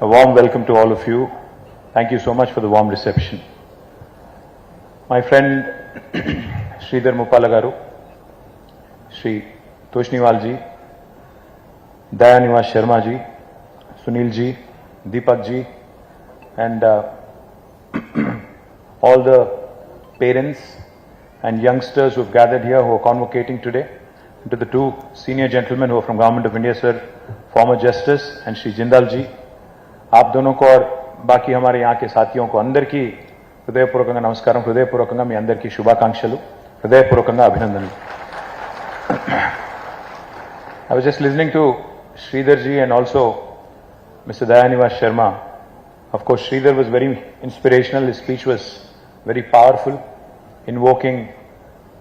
A warm welcome to all of you. Thank you so much for the warm reception. My friend Sridhar Muppala garu, Shri Toshniwal ji, Dayaniwas Sharma ji, Sunil ji, Deepak ji, and all the parents and youngsters who have gathered here who are convocating today, and to the two senior gentlemen who are from Government of India, sir, former Justice, and Shri Jindal ji, आप दोनों को और बाकी हमारे यहाँ के साथियों को अंदर की हृदयपूर्वకంగా నమస్కారం, హృదయపూర్వకంగా మీ అందరికీ శుభాకాంక్షలు, హృదయపూర్వకంగా అభినందనలు. I was just listening to Sridhar ji and also Mr. Dayaniwas Sharma. Of course, Sridhar was very inspirational. His speech was very powerful, invoking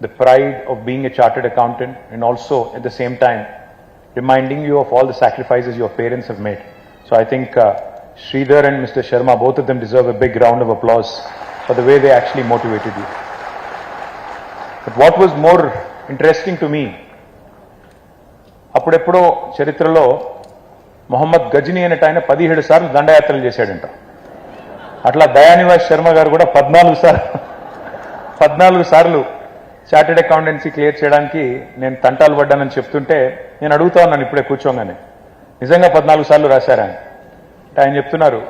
the pride of being a chartered accountant and also at the same time reminding you of all the sacrifices your parents have made. So I think Sridhar and Mr. Sharma, both of them deserve a big round of applause for the way they actually motivated you. But what was more interesting to me, అప్పుడెప్పుడో చరిత్రలో మొహమ్మద్ గజనీ అనేట ఆయన 17 సార్లు దండయాత్రలు చేశాడంట. అట్లా దయానివాస్ శర్మ గారు కూడా 14 సార్లు chartered accountancy clear చేయడానికి నేను తంటాలు పడ్డానని చెప్తుంటే నేను అడుగుతా ఉన్నాను ఇప్పుడే కూర్చోగానే, నిజంగా 14 సార్లు రాశారా? ఆయన చెప్తున్నారు,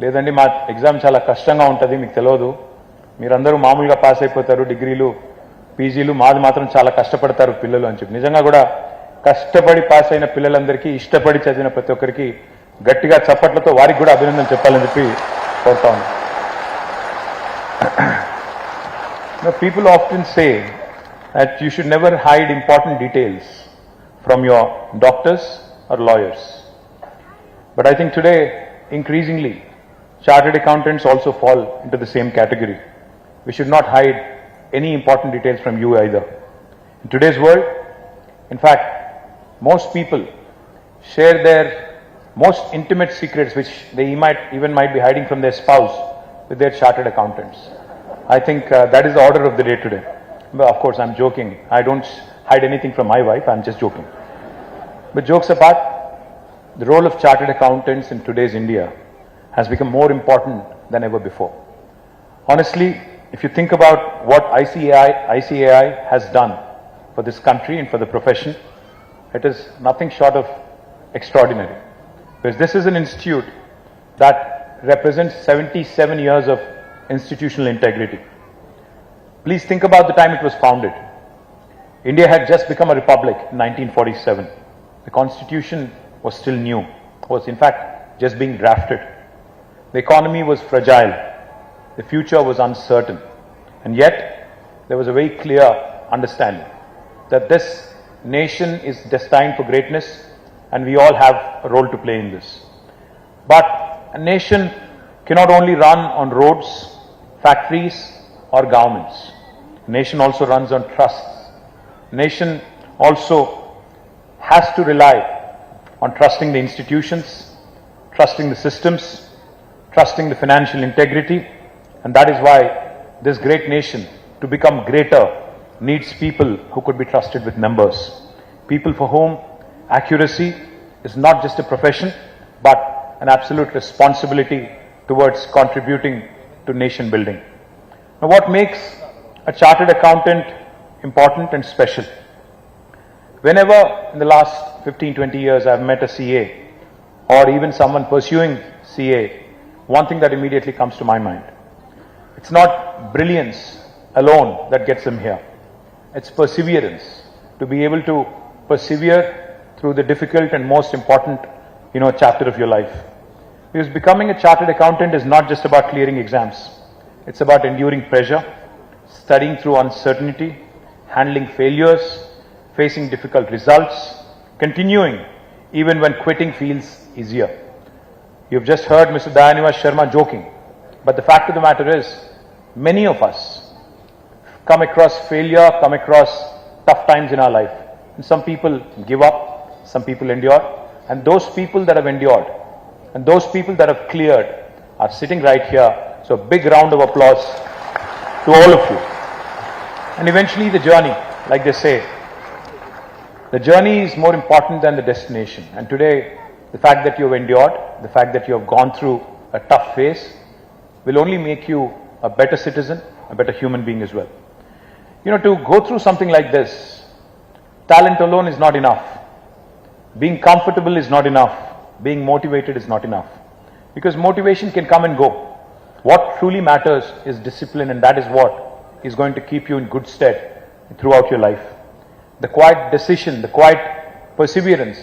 లేదండి మా ఎగ్జామ్ చాలా కష్టంగా ఉంటుంది, మీకు తెలియదు, మీరందరూ మామూలుగా పాస్ అయిపోతారు, డిగ్రీలు పీజీలు, మాది మాత్రం చాలా కష్టపడతారు పిల్లలు అని చెప్పి. నిజంగా కూడా కష్టపడి పాస్ అయిన పిల్లలందరికీ, ఇష్టపడి చదివిన ప్రతి ఒక్కరికి గట్టిగా చప్పట్లతో వారికి కూడా అభినందన చెప్పాలని చెప్పి కోరుతా ఉన్నాను. People often say that you should never hide important details from your doctors or lawyers. But I think today, increasingly, chartered accountants also fall into the same category. We should not hide any important details from you either. In today's world, in fact, most people share their most intimate secrets, which they might be hiding from their spouse, with their chartered accountants. I think that is the order of the day today. But of course, I'm joking. I don't hide anything from my wife. I'm just joking. But jokes apart, the role of chartered accountants in today's India has become more important than ever before. Honestly, if you think about what ICAI has done for this country and for the profession, it is nothing short of extraordinary. Because this is an institute that represents 77 years of institutional integrity. Please think about the time it was founded. India had just become a republic in 1947. The constitution was still new, was in fact just being drafted. The economy was fragile. The future was uncertain. And yet, there was a very clear understanding that this nation is destined for greatness and we all have a role to play in this. But a nation cannot only run on roads, factories or governments. A nation also runs on trusts. A nation also has to rely on trusting the institutions, trusting the systems, trusting the financial integrity, and that is why this great nation, to become greater, needs people who could be trusted with numbers. People for whom accuracy is not just a profession, but an absolute responsibility towards contributing to nation building. Now, what makes a chartered accountant important and special? Whenever in the last 15-20 years I've met a CA or even someone pursuing CA, one thing that immediately comes to my mind. It's not brilliance alone that gets them here. It's perseverance, to be able to persevere through the difficult and most important, chapter of your life. Because becoming a chartered accountant is not just about clearing exams. It's about enduring pressure, studying through uncertainty, handling failures, facing difficult results, continuing even when quitting feels easier. You've just heard Mr. Dayaniwas Sharma joking, but the fact of the matter is, many of us come across failure, come across tough times in our life. And some people give up, some people endure, and those people that have endured, and those people that have cleared are sitting right here. So a big round of applause to all of you. And eventually the journey, like they say, the journey is more important than the destination. And today, the fact that you've endured, the fact that you have gone through a tough phase will only make you a better citizen, a better human being as well. You know, to go through something like this, talent alone is not enough. Being comfortable is not enough. Being motivated is not enough. Because motivation can come and go. What truly matters is discipline, and that is what is going to keep you in good stead throughout your life. The quiet decision, the quiet perseverance,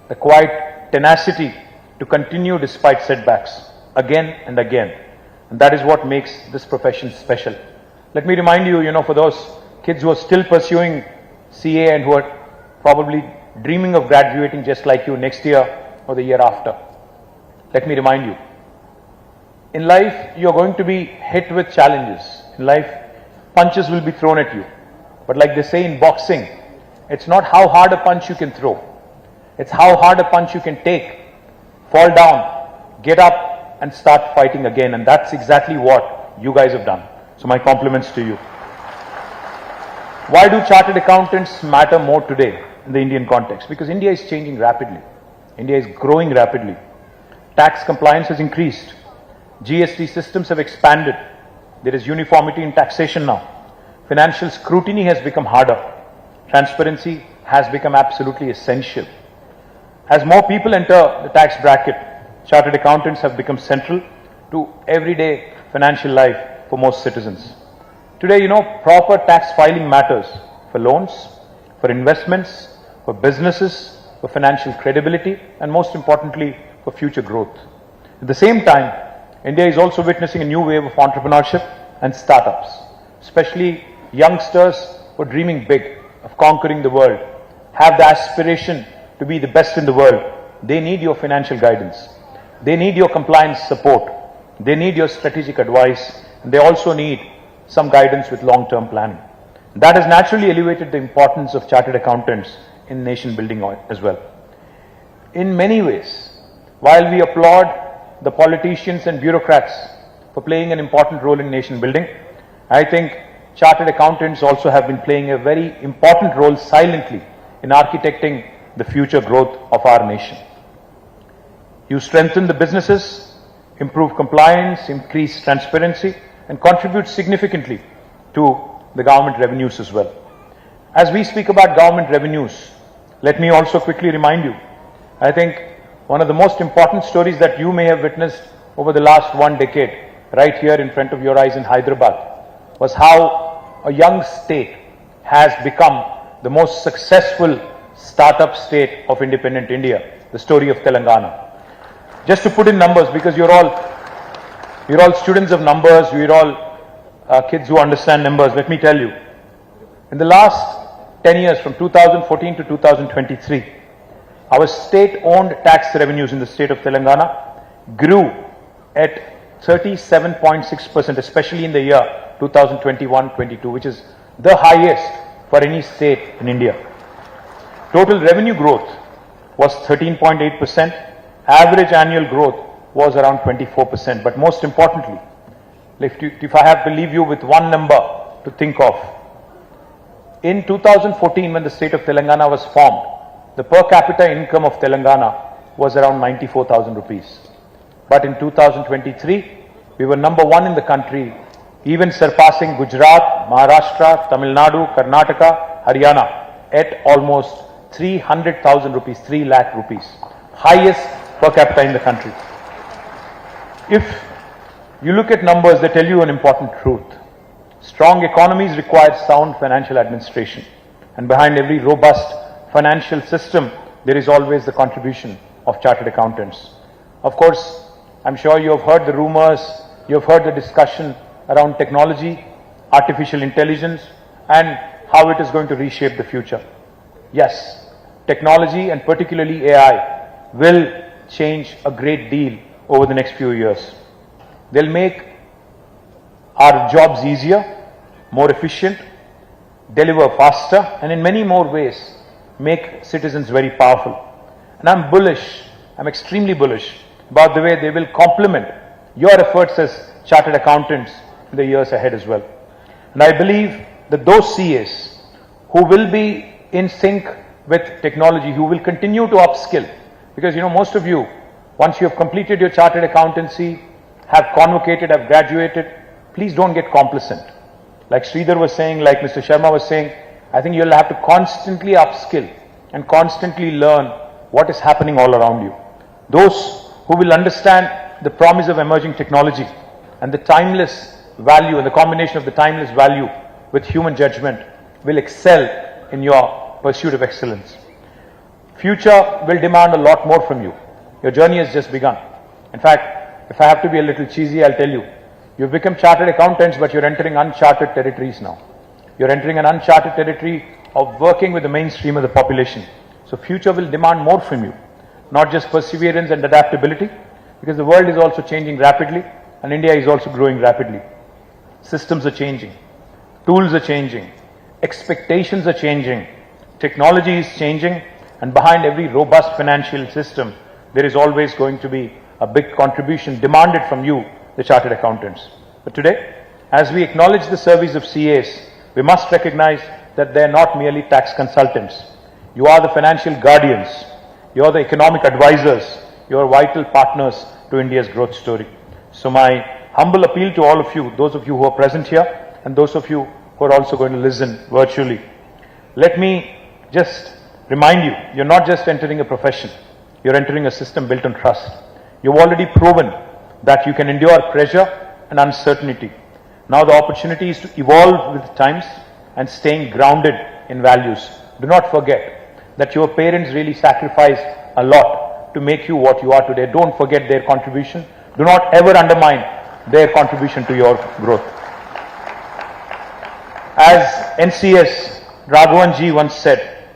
the quiet tenacity to continue despite setbacks again and again. And that is what makes this profession special. Let me remind you, for those kids who are still pursuing CA and who are probably dreaming of graduating just like you next year or the year after. Let me remind you, in life you are going to be hit with challenges. In life, punches will be thrown at you. But like they say in boxing, it's not how hard a punch you can throw. It's how hard a punch you can take, fall down, get up and start fighting again. And that's exactly what you guys have done. So my compliments to you. Why do chartered accountants matter more today in the Indian context? Because India is changing rapidly. India is growing rapidly. Tax compliance has increased. GST systems have expanded. There is uniformity in taxation now. Financial scrutiny has become harder. Transparency has become absolutely essential. As more people enter the tax bracket, chartered accountants have become central to everyday financial life for most citizens. Today, proper tax filing matters for loans, for investments, for businesses, for financial credibility, and most importantly, for future growth. At the same time, India is also witnessing a new wave of entrepreneurship and startups, especially youngsters who are dreaming big of conquering the world, have the aspiration to be the best in the world. They need your financial guidance. They need your compliance support. They need your strategic advice. And they also need some guidance with long-term planning. That has naturally elevated the importance of chartered accountants in nation building as well. In many ways, while we applaud the politicians and bureaucrats for playing an important role in nation building, I think chartered accountants also have been playing a very important role silently in architecting the future growth of our nation. You strengthen the businesses, improve compliance, increase transparency, and contribute significantly to the government revenues as well. As we speak about government revenues, let me also quickly remind you, I think one of the most important stories that you may have witnessed over the last 1 decade, right here in front of your eyes in Hyderabad, was how a young state has become the most successful startup state of independent India, the story of Telangana. Just to put in numbers, because you're all students of numbers, you're all kids who understand numbers, let me tell you, in the last 10 years, from 2014 to 2023, our state-owned tax revenues in the state of Telangana grew at 37.6%, especially in the year 2021-22, which is the highest for any state in India. Total revenue growth was 13.8%. Average annual growth was around 24%. But most importantly, if I have to leave you with one number to think of, in 2014, when the state of Telangana was formed, the per capita income of Telangana was around 94,000 rupees. But in 2023, we were number one in the country, even surpassing Gujarat, Maharashtra, Tamil Nadu, Karnataka, Haryana at almost 300,000 rupees, 3 lakh rupees. Highest per capita in the country. If you look at numbers, they tell you an important truth. Strong economies require sound financial administration. And behind every robust financial system, there is always the contribution of chartered accountants. Of course, I'm sure you have heard the rumors, you have heard the discussion around technology, artificial intelligence, and how it is going to reshape the future. Yes, technology and particularly AI will change a great deal over the next few years. They'll make our jobs easier, more efficient, deliver faster, and in many more ways make citizens very powerful. And I'm bullish, I'm extremely bullish about the way they will complement your efforts as chartered accountants in the years ahead as well. And I believe that those CAs who will be in sync with technology, who will continue to upskill, because most of you Once you have completed your chartered accountancy, have convocated, have graduated, please don't get complacent. Like Sridhar was saying, like Mr. Sharma was saying, I think you'll have to constantly upskill and constantly learn what is happening all around you. Those who will understand the promise of emerging technology and the timeless value and the combination of the timeless value with human judgment will excel in your pursuit of excellence. Future will demand a lot more from you. Your journey has just begun. In fact, if I have to be a little cheesy, I'll tell you, you've become chartered accountants, but you're entering uncharted territories now. You're entering an uncharted territory of working with the mainstream of the population. So future will demand more from you, not just perseverance and adaptability, because the world is also changing rapidly and India is also growing rapidly. Systems are changing, tools are changing, expectations are changing, technology is changing, and behind every robust financial system, there is always going to be a big contribution demanded from you, the chartered accountants. But today, as we acknowledge the service of CAs, we must recognize that they are not merely tax consultants. You are the financial guardians, you are the economic advisors, you are vital partners to India's growth story. So my humble appeal to all of you, those of you who are present here and those of you who are also going to listen virtually, let me just remind you, you're not just entering a profession, you're entering a system built on trust. You've already proven that you can endure pressure and uncertainty. Now the opportunity is to evolve with times and staying grounded in values. Do not forget that your parents really sacrificed a lot to make you what you are today. Don't forget their contribution. Do not ever undermine their contribution to your growth. As NCS Raghavanji once said,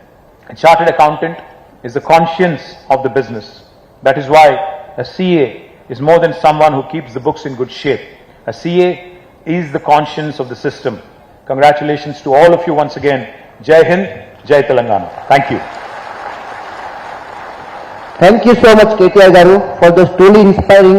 a chartered accountant is the conscience of the business. That is why a CA is more than someone who keeps the books in good shape. A CA is the conscience of the system. Congratulations to all of you once again. Jai Hind, Jai Telangana. Thank you. Thank you so much, KTR Garu, for those truly inspiring